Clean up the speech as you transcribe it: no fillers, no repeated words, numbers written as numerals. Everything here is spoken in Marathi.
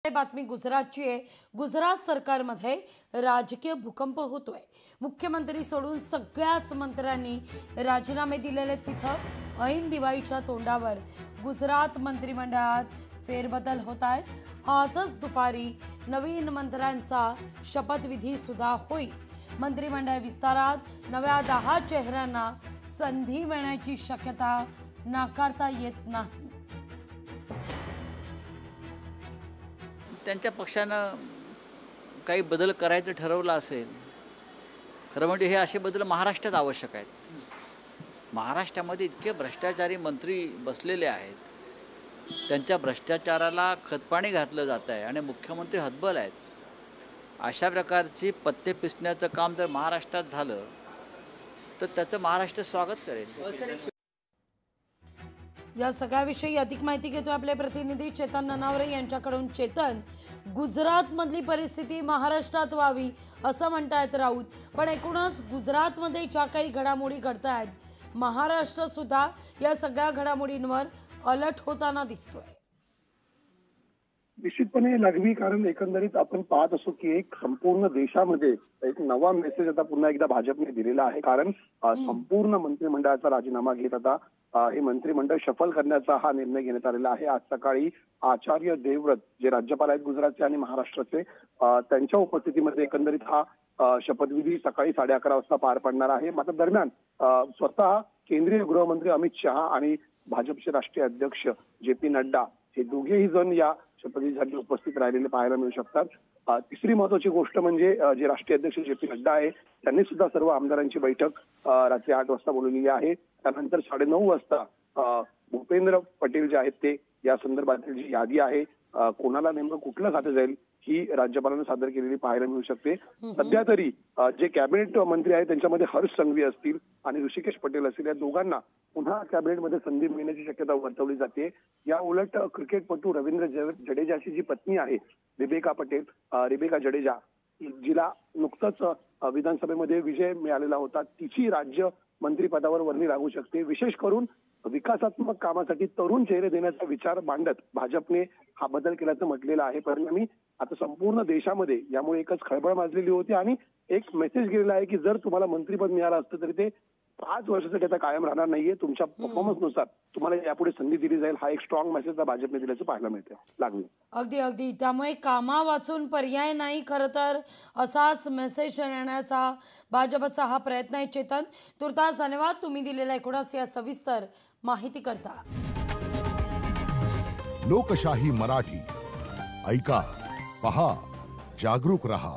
बातमी गुजरातची आहे। गुजरात सरकारमध्ये राजकीय भूकंप होतोय। मुख्यमंत्री सोडून सगळ्याच मंत्र्यांनी राजीनामे दिलेले। तिथं ऐन दिवाळीच्या तोंडावर गुजरात मंत्रिमंडळात फेरबदल होत आहेत। आजच दुपारी नवीन मंत्र्यांचा शपथविधी सुद्धा होईल। मंत्रिमंडळ विस्तारात नव्या 10 चेहऱ्यांना संधी मिळण्याची शक्यता नाकारता येत नाही। त्यांच्या पक्षानं काही बदल करायचं ठरवलं असेल। खरं म्हणजे हे असे बदल महाराष्ट्रात आवश्यक आहेत। महाराष्ट्रामध्ये इतके भ्रष्टाचारी मंत्री बसलेले आहेत, त्यांच्या भ्रष्टाचाराला खतपाणी घातलं जात आहे आणि मुख्यमंत्री हतबल आहेत। अशा प्रकारची पत्ते पिसण्याचं काम जर महाराष्ट्रात झालं तर त्याचं महाराष्ट्र स्वागत करेल। या सगळ्याविषयी अधिक माहिती घेतो आपले प्रतिनिधी चेतन ननावरे यांच्याकडून। चेतन, गुजरात मधली परिस्थिती महाराष्ट्रात व्हावी असं म्हणतायत राऊत, पण एकूणच गुजरातमध्ये ज्या काही घडामोडी घडतायत, महाराष्ट्र सुद्धा या सगळ्या घडामोडींवर अलर्ट होताना दिसतोय। निश्चितपणे लागवी, कारण एकंदरीत आपण पाहत असो की एक संपूर्ण देशामध्ये एक नवा मेसेज आता पुन्हा एकदा भाजपने दिलेला आहे। कारण संपूर्ण मंत्रिमंडळाचा राजीनामा घेत आता हे मंत्रिमंडळ शफल करण्याचा हा निर्णय घेण्यात आलेला आहे। आज सकाळी आचार्य देवव्रत जे राज्यपाल आहेत गुजरातचे आणि महाराष्ट्राचे, त्यांच्या उपस्थितीमध्ये एकंदरीत हा शपथविधी सकाळी 11:30 वाजता पार पडणार आहे। मात्र दरम्यान स्वतः केंद्रीय गृहमंत्री अमित शहा आणि भाजपचे राष्ट्रीय अध्यक्ष जे.पी. नड्डा हे दोघेही जण या शपथविधीसाठी उपस्थित राहिलेले पाहायला मिळू शकतात। तिसरी महत्वाची गोष्ट म्हणजे जे राष्ट्रीय अध्यक्ष जे.पी. नड्डा आहे त्यांनी सुद्धा सर्व आमदारांची बैठक रात्री 8 वाजता बोलवलेली आहे। त्यानंतर 9:30 वाजता भूपेंद्र पटेल जे आहेत ते या संदर्भातील जी यादी आहे, कोणाला नेमकं कुठलं खातं जाईल ही राज्यपालांनी सादर केलेली पाहायला मिळू शकते। सध्या तरी जे कॅबिनेट मंत्री आहेत त्यांच्यामध्ये हर्ष संघवी असतील आणि ऋषिकेश पटेल असतील, या दोघांना पुन्हा कॅबिनेटमध्ये संधी मिळण्याची शक्यता वर्तवली जाते। या उलट क्रिकेटपटू रवींद्र जडेजाची जी पत्नी आहे रेबेका जडेजा, जिला नुकतंच विधानसभेमध्ये विजय मिळालेला होता, तिची राज्य मंत्रिपदावर वर्णी लागू शकते। विशेष करून विकासात्मक कामासाठी तरुण चेहरे देण्याचा विचार मांडत भाजपने हा बदल केल्याचं म्हटलेलं आहे। परिणामी आता संपूर्ण देशामध्ये यामुळे एकच खळबळ माजलेली होती आणि एक मेसेज गेलेला आहे की जर तुम्हाला मंत्रिपद मिळालं असतं तरी ते 5 वर्षासाठी आता कायम राहणार नाहीये, तुमच्या परफॉर्मन्सनुसार तुम्हाला यापुढे संधी दिली जाईल। हा एक स्ट्रॉंग मेसेज भाजपने दिल्याचं पाहायला मिळतं लागली। अगदी त्यामुळे कामा वाचून पर्याय नाही, खरं तर असाच मेसेज देण्याचा भाजपचा हा प्रयत्न आहे। चेतन, तुर्तास धन्यवाद तुम्ही दिलेल्या एकूणच या सविस्तर माहिती करता। लोकशाही मराठी ऐका, पहा, जागरूक रहा।